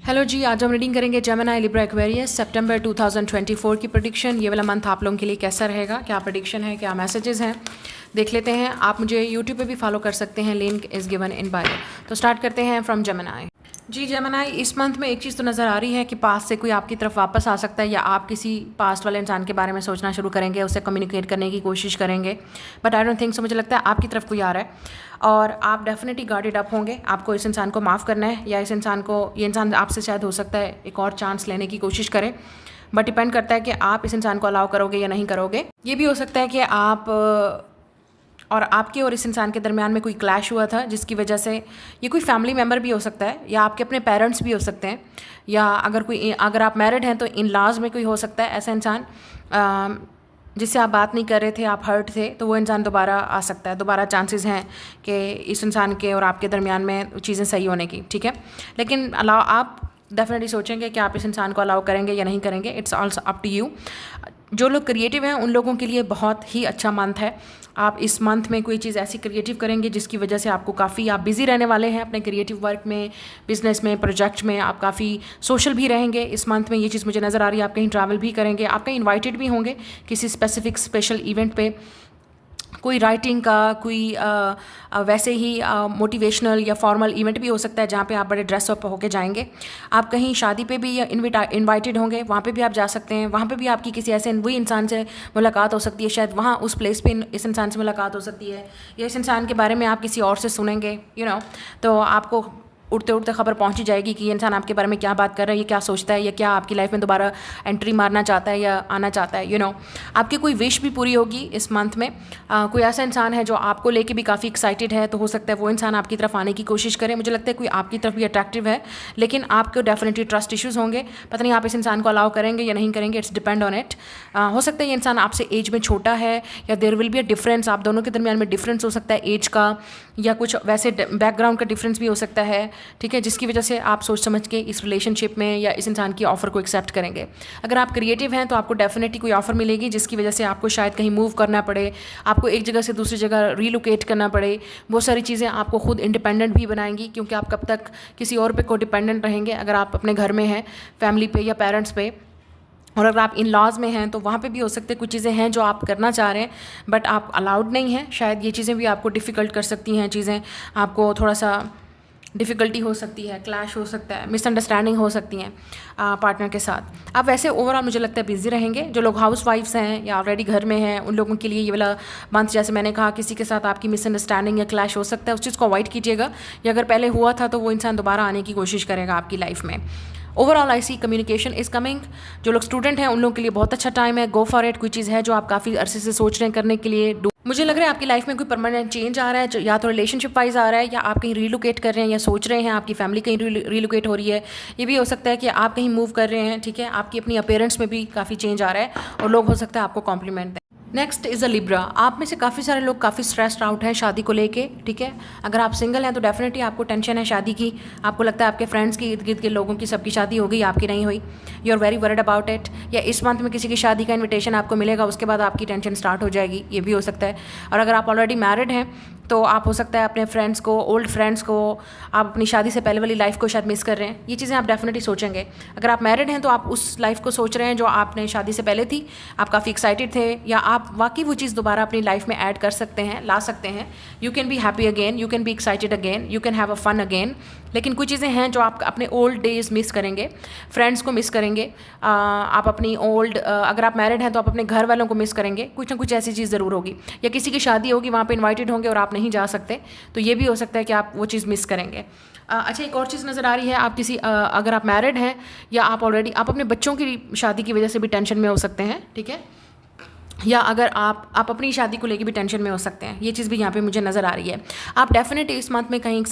Hello जी, आज हम reading करेंगे जेमिनी लिब्रा एक्वेरियस सितंबर 2024 की प्रेडिक्शन। ये वाला मंथ आप लोगों के लिए कैसा रहेगा, क्या प्रेडिक्शन है, क्या मैसेजेस हैं, देख लेते हैं। आप मुझे यूट्यूब पे भी फॉलो कर सकते हैं, link is given in bio. तो स्टार्ट करते हैं फ्रॉम जेमिनी। जी जेमिनी, इस मंथ में एक चीज़ तो नज़र आ रही है कि पास्ट से कोई आपकी तरफ वापस आ सकता है, या आप किसी पास्ट वाले इंसान के बारे में सोचना शुरू करेंगे, उससे कम्युनिकेट करने की कोशिश करेंगे। But I don't think so, मुझे लगता है आपकी तरफ कोई आ रहा है और आप डेफिनेटली गार्डेड अप होंगे। आपको इस इंसान को माफ़ करना है, या इस इंसान को, ये इंसान आपसे शायद हो सकता है एक और चांस लेने की कोशिश करें। बट डिपेंड करता है कि आप इस इंसान को अलाउ करोगे या नहीं करोगे। ये भी हो सकता है कि आप और आपके और इस इंसान के दरमियान में कोई क्लैश हुआ था, जिसकी वजह से, ये कोई फैमिली मेम्बर भी हो सकता है, या आपके अपने पेरेंट्स भी हो सकते हैं, या अगर आप मैरिड हैं तो इन लॉज में कोई हो सकता है ऐसा इंसान जिससे आप बात नहीं कर रहे थे, आप हर्ट थे, तो वो इंसान दोबारा आ सकता है। दोबारा चांसेस हैं कि इस इंसान के और आपके दरमियान में चीज़ें सही होने की, ठीक है। लेकिन अलाउ, आप डेफिनेटली सोचेंगे कि आप इस इंसान को अलाउ करेंगे या नहीं करेंगे। It's also up to you. जो लोग क्रिएटिव हैं उन लोगों के लिए बहुत ही अच्छा मंथ है। आप इस मंथ में कोई चीज़ ऐसी क्रिएटिव करेंगे जिसकी वजह से आपको काफ़ी, आप बिज़ी रहने वाले हैं अपने क्रिएटिव वर्क में, बिजनेस में, प्रोजेक्ट में। आप काफ़ी सोशल भी रहेंगे इस मंथ में, ये चीज़ मुझे नज़र आ रही है। आप कहीं ट्रैवल भी करेंगे, आप कहीं इन्वाइटेड भी होंगे किसी स्पेसिफिक स्पेशल इवेंट पे, कोई राइटिंग का, कोई वैसे ही मोटिवेशनल या फॉर्मल इवेंट भी हो सकता है जहाँ पे आप बड़े ड्रेसअप होके जाएंगे। आप कहीं शादी पे भी इनवाइटेड होंगे, वहाँ पे भी आप जा सकते हैं। वहाँ पे भी आपकी किसी ऐसे वही इंसान से मुलाकात हो सकती है, शायद वहाँ उस प्लेस पे इस इंसान से मुलाकात हो सकती है, या इस इंसान के बारे में आप किसी और से सुनेंगे, तो आपको उड़ते उड़ते खबर पहुंच ही जाएगी कि ये इंसान आपके बारे में क्या बात कर रहा है, ये क्या सोचता है, या क्या आपकी लाइफ में दोबारा एंट्री मारना चाहता है या आना चाहता है। आपकी कोई विश भी पूरी होगी इस मंथ में। कोई ऐसा इंसान है जो आपको लेके भी काफ़ी एक्साइटेड है, तो हो सकता है वो इंसान आपकी तरफ आने की कोशिश करे। मुझे लगता है कोई आपकी तरफ भी अट्रैक्टिव है, लेकिन आपको डेफिनेटली ट्रस्ट इश्यूज़ होंगे। पता नहीं आप इस इंसान को अलाउ करेंगे या नहीं करेंगे, इट्स डिपेंड ऑन इट। हो सकता है ये इंसान आपसे एज में छोटा है, या there will be a difference, आप दोनों के दरमियान में डिफरेंस हो सकता है एज का, या कुछ वैसे बैकग्राउंड का डिफरेंस भी हो सकता है, ठीक है, जिसकी वजह से आप सोच समझ के इस रिलेशनशिप में या इस इंसान की ऑफ़र को एक्सेप्ट करेंगे। अगर आप क्रिएटिव हैं तो आपको डेफिनेटली कोई ऑफ़र मिलेगी जिसकी वजह से आपको शायद कहीं मूव करना पड़े, आपको एक जगह से दूसरी जगह रीलोकेट करना पड़े। बहुत सारी चीज़ें आपको खुद इंडिपेंडेंट भी बनाएंगी, क्योंकि आप कब तक किसी और पे को डिपेंडेंट रहेंगे। अगर आप अपने घर में हैं, फैमिली पे या पेरेंट्स पे, और अगर आप इन लॉज में हैं तो वहाँ पे भी हो सकते हैं कुछ चीज़ें हैं जो आप करना चाह रहे हैं बट आप अलाउड नहीं हैं। शायद ये चीज़ें भी आपको डिफ़िकल्ट कर सकती हैं, चीज़ें आपको थोड़ा सा डिफ़िकल्टी हो सकती है, क्लैश हो सकता है, मिसअंडरस्टैंडिंग हो सकती हैं पार्टनर के साथ। आप वैसे ओवरऑल मुझे लगता है बिज़ी रहेंगे। जो लोग हाउस वाइफ्स हैं या ऑलरेडी घर में हैं, उन लोगों के लिए ये वाला मंथ, जैसे मैंने कहा, किसी के साथ आपकी मिसअंडरस्टैंडिंग या क्लैश हो सकता है, उस चीज़ को अवॉइड कीजिएगा। या अगर पहले हुआ था तो वो इंसान दोबारा आने की कोशिश करेगा आपकी लाइफ में। Overall I see communication is coming. जो लोग स्टूडेंट हैं उन लोगों के लिए बहुत अच्छा टाइम है, गो फॉर इट। कोई चीज़ है जो आप काफ़ी अरसे से सोच रहे हैं करने के लिए, मुझे लग रहा है आपकी लाइफ में कोई परमानेंट चेंज आ रहा है, या तो रिलेशनशिप वाइज आ रहा है, या आप कहीं रीलोकेट कर रहे हैं, या सोच रहे हैं आपकी फैमिली कहीं रीलोकेट हो रही है। ये भी हो सकता है कि आप कहीं मूव कर रहे हैं, ठीक है। आपकी अपनी अपीयरेंस में भी काफ़ी चेंज आ रहा है और लोग हो सकता है आपको कॉम्प्लीमेंट दें। Next is a Libra. आप में से काफ़ी सारे लोग काफ़ी स्ट्रेस्ड आउट हैं शादी को लेके, ठीक है। अगर आप सिंगल हैं तो डेफिनेटली आपको टेंशन है शादी की। आपको लगता है आपके फ्रेंड्स की, इर्द गिर्द के लोगों की सबकी शादी हो गई, आपकी नहीं हुई। You are very worried about it. या इस मंथ में किसी की शादी का इन्विटेशन आपको मिलेगा, उसके बाद आपकी टेंशन स्टार्ट हो जाएगी, ये भी हो सकता है। और अगर आप ऑलरेडी मैरिड हैं तो आप हो सकता है अपने फ्रेंड्स को, ओल्ड फ्रेंड्स को, आप अपनी शादी से पहले वाली लाइफ को शायद मिस कर रहे हैं। ये चीज़ें आप डेफिनेटली सोचेंगे। अगर आप मैरिड हैं तो आप उस लाइफ को सोच रहे हैं जो आपने शादी से पहले थी, आप काफ़ी एक्साइटेड थे, या आप वाकई वो चीज़ दोबारा अपनी लाइफ में ऐड कर सकते हैं, ला सकते हैं। You can be happy again, you can be excited again, you can have a fun again. लेकिन कुछ चीज़ें हैं जो आप अपने ओल्ड डेज मिस करेंगे, फ्रेंड्स को मिस करेंगे, आप अपनी ओल्ड, अगर आप मैरिड हैं तो आप अपने घर वालों को मिस करेंगे। कुछ ना कुछ ऐसी चीज़ ज़रूर होगी, या किसी की शादी होगी, वहाँ पे इनवाइटेड होंगे और आप नहीं जा सकते, तो ये भी हो सकता है कि आप वो चीज़ मिस करेंगे। अच्छा, एक और चीज़ नज़र आ रही है, आप किसी अगर आप मैरिड हैं या आप ऑलरेडी, आप अपने बच्चों की शादी की वजह से भी टेंशन में हो सकते हैं, ठीक है। या अगर आप अपनी शादी को लेके भी टेंशन में हो सकते हैं, ये चीज़ भी यहाँ पे मुझे नज़र आ रही है। आप डेफिनेटली इस मंथ में कहीं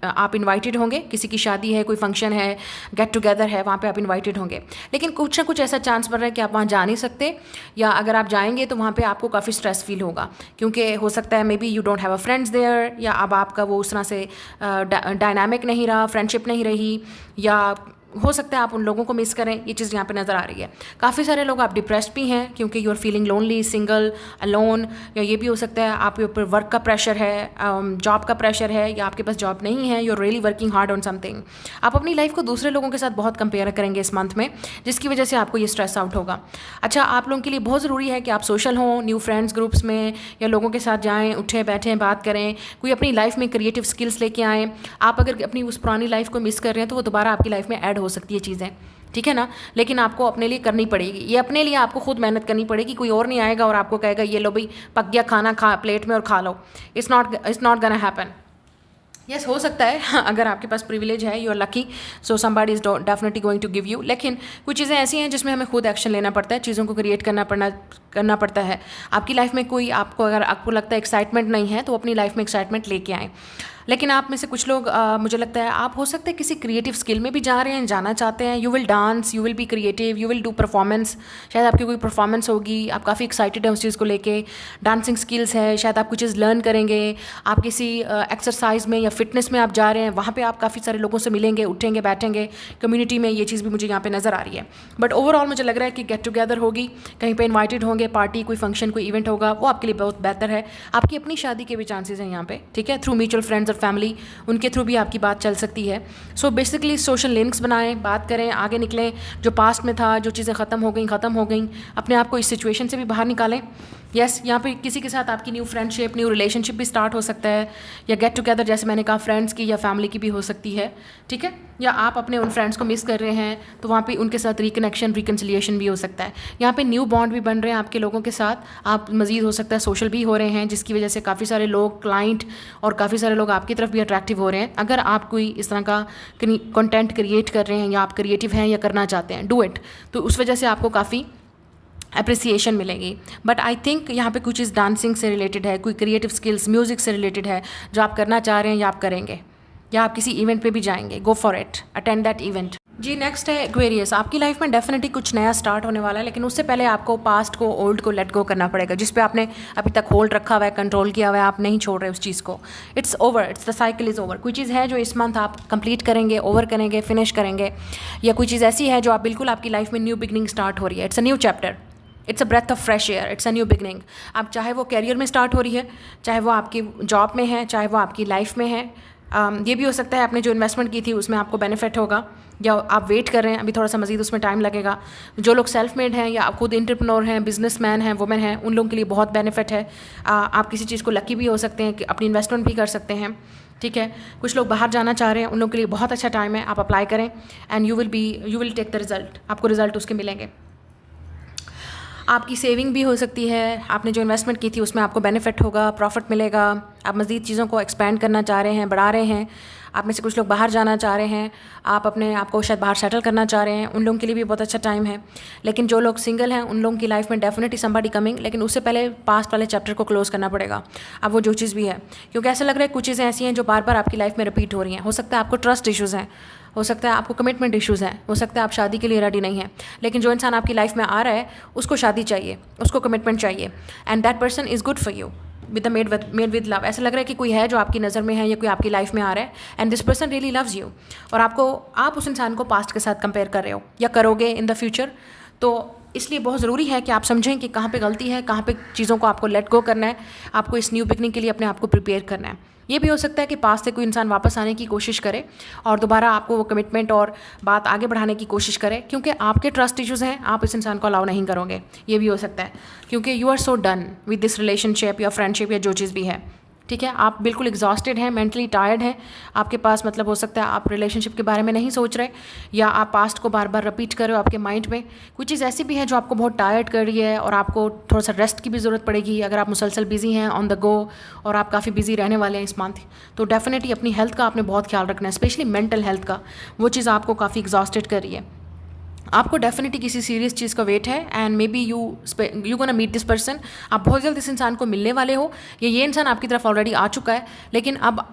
आप इनवाइटेड होंगे, किसी की शादी है, कोई फंक्शन है, गेट टुगेदर है, वहाँ पे आप इनवाइटेड होंगे। लेकिन कुछ ना कुछ ऐसा चांस बन रहा है कि आप वहाँ जा नहीं सकते, या अगर आप जाएंगे तो वहाँ पे आपको काफ़ी स्ट्रेस फील होगा, क्योंकि हो सकता है maybe you don't have a friends there, या अब आपका वो उस तरह से डायनामिक नहीं रहा, फ्रेंडशिप नहीं रही, या हो सकता है आप उन लोगों को मिस करें, ये चीज़ यहाँ पे नज़र आ रही है। काफ़ी सारे लोग आप डिप्रेस्ड भी हैं क्योंकि you are feeling lonely, single, alone, या ये भी हो सकता है आपके ऊपर वर्क का प्रेशर है, जॉब का प्रेशर है, या आपके पास जॉब नहीं है, you are really working hard on something. आप अपनी लाइफ को दूसरे लोगों के साथ बहुत कंपेयर करेंगे इस मंथ में, जिसकी वजह से आपको ये स्ट्रेस आउट होगा। अच्छा, आप लोगों के लिए बहुत ज़रूरी है कि आप सोशल हों, न्यू फ्रेंड्स ग्रुप्स में, या लोगों के साथ जाएँ, उठें बैठें, बात करें, कोई अपनी लाइफ में क्रिएटिव स्किल्स लेके आएँ। आप अगर अपनी उस पुरानी लाइफ को मिस कर रहे हैं तो वो दोबारा आपकी लाइफ में ऐड हो सकती है चीज़ें, ठीक है ना। लेकिन आपको अपने लिए करनी पड़ेगी, ये अपने लिए आपको खुद मेहनत करनी पड़ेगी। कोई और नहीं आएगा और आपको कहेगा ये लो भाई पक गया खाना, खा प्लेट में और खा लो। It's not gonna happen. Yes, हो सकता है अगर आपके पास प्रिविलेज है, you are lucky, so somebody is definitely going to give you. लेकिन कुछ चीज़ें ऐसी हैं जिसमें हमें खुद एक्शन लेना पड़ता है, चीज़ों को क्रिएट करना पड़ता है। आपकी लाइफ में कोई अगर आपको लगता है एक्साइटमेंट नहीं है तो अपनी लाइफ में एक्साइटमेंट लेके आएँ। लेकिन आप में से कुछ लोग मुझे लगता है आप हो सकते हैं किसी क्रिएटिव स्किल में भी जाना चाहते हैं। You will dance, you will be creative, you will do performance. शायद आपकी कोई परफॉर्मेंस होगी, आप काफ़ी एक्साइटेड हैं उस चीज़ को लेके। डांसिंग स्किल्स है, शायद आप कुछ चीज़ लर्न करेंगे। आप किसी एक्सरसाइज में या फिटनेस में आप जा रहे हैं, वहाँ पे आप काफ़ी सारे लोगों से मिलेंगे, उठेंगे बैठेंगे कम्युनिटी में। ये चीज़ भी मुझे यहाँ पे नज़र आ रही है। बट ओवरऑल मुझे लग रहा है कि गेट टुगेदर होगी, कहीं पे इन्वाइटेड होंगे, पार्टी, कोई फंक्शन, कोई इवेंट होगा, वो आपके लिए बहुत बेहतर है। आपकी अपनी शादी के भी चांसेस हैं यहाँ पे, ठीक है, थ्रू म्यूचुअल फ्रेंड्स और फैमिली, उनके थ्रू भी आपकी बात चल सकती है। सो बेसिकली सोशल लिंक्स बनाएं, बात करें, आगे निकलें। जो पास्ट में था, जो चीज़ें ख़त्म हो गई, अपने आप को इस सिचुएशन से भी बाहर निकालें। यस, यहाँ पे किसी के साथ आपकी न्यू फ्रेंडशिप, न्यू रिलेशनशिप भी स्टार्ट हो सकता है, या गेट टुगेदर जैसे मैंने कहा फ्रेंड्स की या फैमिली की भी हो सकती है, ठीक है। या आप अपने उन फ्रेंड्स को मिस कर रहे हैं तो वहाँ पे उनके साथ रिकनेक्शन, रिकन्सिलिएशन भी हो सकता है। यहाँ पे न्यू बॉन्ड भी बन रहे हैं आपके लोगों के साथ, आप मज़ीद हो सकता है सोशल भी हो रहे हैं, जिसकी वजह से काफ़ी सारे लोग, क्लाइंट और काफ़ी सारे लोग आपकी तरफ भी अट्रैक्टिव हो रहे हैं। अगर आप कोई इस तरह का कंटेंट क्रिएट कर रहे हैं या आप क्रिएटिव हैं या करना चाहते हैं, डू इट, तो उस वजह से आपको काफ़ी अप्रिसिएशन मिलेगी। बट आई थिंक यहाँ पे कुछ चीज़ डांसिंग से रिलेटेड है, कोई क्रिएटिव स्किल्स, म्यूज़िक से रिलेटेड है जो आप करना चाह रहे हैं या आप करेंगे, या आप किसी इवेंट पे भी जाएंगे। Go for it, attend that event. जी, नेक्स्ट है एक्वेरियस। आपकी लाइफ में डेफिनेटली कुछ नया स्टार्ट होने वाला है, लेकिन उससे पहले आपको पास्ट को, ओल्ड को लेट गो करना पड़ेगा, जिस पे आपने अभी तक होल्ड रखा हुआ है, कंट्रोल किया हुआ है, आप नहीं छोड़ रहे उस चीज़ को। It's over, it's the cycle is over. कोई चीज़ है जो इस मंथ आप कंप्लीट करेंगे, ओवर करेंगे, फिनिश करेंगे, या कोई चीज़ ऐसी है जो आप बिल्कुल, आपकी लाइफ में न्यू बिगनिंग स्टार्ट हो रही है। It's a new chapter, it's a breath of fresh air, it's a new beginning. आप चाहे वो कैरियर में स्टार्ट हो रही है, चाहे वो आपकी जॉब में है, चाहे वो आपकी लाइफ में है। ये भी हो सकता है आपने जो इन्वेस्टमेंट की थी उसमें आपको बेनिफिट होगा, या आप वेट कर रहे हैं, अभी थोड़ा सा मज़ीद उसमें टाइम लगेगा। जो लोग सेल्फ मेड हैं या आप खुद एंटरप्रेन्योर हैं, बिजनेसमैन हैं, वुमेन हैं, उन लोगों के लिए बहुत बेनिफिट है। आप किसी चीज़ को लकी भी हो सकते हैं कि अपनी इन्वेस्टमेंट भी कर सकते हैं, ठीक है। कुछ लोग बाहर जाना चाह रहे हैं, उन लोगों के लिए बहुत अच्छा टाइम है। आप अप्लाई करें and you will take the result, आपको रिजल्ट उसके मिलेंगे। आपकी सेविंग भी हो सकती है, आपने जो इन्वेस्टमेंट की थी उसमें आपको बेनिफिट होगा, प्रॉफिट मिलेगा। आप मज़ीद चीज़ों को एक्सपेंड करना चाह रहे हैं, बढ़ा रहे हैं। आप में से कुछ लोग बाहर जाना चाह रहे हैं, आप अपने आप को शायद बाहर सेटल करना चाह रहे हैं, उन लोगों के लिए भी बहुत अच्छा टाइम है। लेकिन जो लोग सिंगल हैं उन लोगों की लाइफ में डेफिनेटली समबडी कमिंग, लेकिन उससे पहले पास्ट वाले चैप्टर को क्लोज करना पड़ेगा। अब वो जो चीज़ भी है, क्योंकि ऐसा लग रहा है कुछ चीज़ें ऐसी हैं जो बार बार आपकी लाइफ में रिपीट हो रही हैं। हो सकता है आपको ट्रस्ट इश्यूज़ हैं, हो सकता है आपको कमिटमेंट इश्यूज़ हैं, हो सकता है आप शादी के लिए रेडी नहीं हैं। लेकिन जो इंसान आपकी लाइफ में आ रहा है उसको शादी चाहिए, उसको कमिटमेंट चाहिए, and that person is good for you with the made with love. ऐसा लग रहा है कि कोई है जो आपकी नज़र में है या कोई आपकी लाइफ में आ रहा है, and this person really loves you. और आप उस इंसान को पास्ट के साथ कंपेयर कर रहे हो या करोगे इन द फ्यूचर। तो इसलिए बहुत ज़रूरी है कि आप समझें कि कहाँ पे गलती है, कहाँ पे चीज़ों को आपको लेट गो करना है, आपको इस न्यू बिगनिंग के लिए अपने आप को प्रिपेयर करना है। ये भी हो सकता है कि पास से कोई इंसान वापस आने की कोशिश करे और दोबारा आपको वो कमिटमेंट और बात आगे बढ़ाने की कोशिश करे, क्योंकि आपके ट्रस्ट इश्यूज़ हैं, आप इस इंसान को अलाउ नहीं करोगे। ये भी हो सकता है क्योंकि you are so done with this relationship या फ्रेंडशिप या जो चीज़ भी है, ठीक है। आप बिल्कुल एग्जॉस्टेड हैं, मेंटली टायर्ड हैं, आपके पास मतलब हो सकता है आप रिलेशनशिप के बारे में नहीं सोच रहे, या आप पास्ट को बार बार रिपीट कर रहे हो आपके माइंड में। कुछ चीज़ ऐसी भी है जो आपको बहुत टायर्ड कर रही है और आपको थोड़ा सा रेस्ट की भी ज़रूरत पड़ेगी। अगर आप मुसलसल बिजी हैं, ऑन द गो, और आप काफ़ी बिजी रहने वाले हैं इस मंथ, तो डेफिनेटली अपनी हेल्थ का आपने बहुत ख्याल रखना है, स्पेशली मेंटल हेल्थ का। वो चीज़ आपको काफ़ी एग्जॉस्टेड कर रही है। आपको डेफिनेटली किसी सीरियस चीज़ का वेट है, and maybe you gonna meet this person. आप बहुत जल्द इस इंसान को मिलने वाले हो, ये इंसान आपकी तरफ ऑलरेडी आ चुका है, लेकिन अब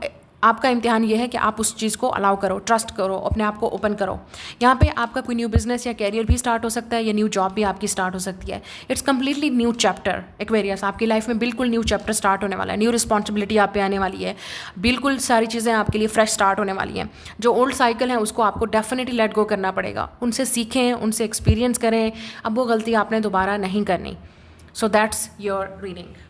आपका इम्तिहान ये है कि आप उस चीज़ को अलाउ करो, ट्रस्ट करो, अपने आप को ओपन करो। यहाँ पे आपका कोई न्यू बिजनेस या कैरियर भी स्टार्ट हो सकता है, या न्यू जॉब भी आपकी स्टार्ट हो सकती है। It's completely new chapter Aquarius, आपकी लाइफ में बिल्कुल न्यू चैप्टर स्टार्ट होने वाला है। न्यू रिस्पॉन्सिबिलिटी आप पे आने वाली है, बिल्कुल सारी चीज़ें आपके लिए फ्रेश स्टार्ट होने वाली हैं। जो ओल्ड साइकिल है उसको आपको डेफिनेटली लेट गो करना पड़ेगा। उनसे सीखें, उनसे एक्सपीरियंस करें, अब वो गलती आपने दोबारा नहीं करनी। So that's your reading.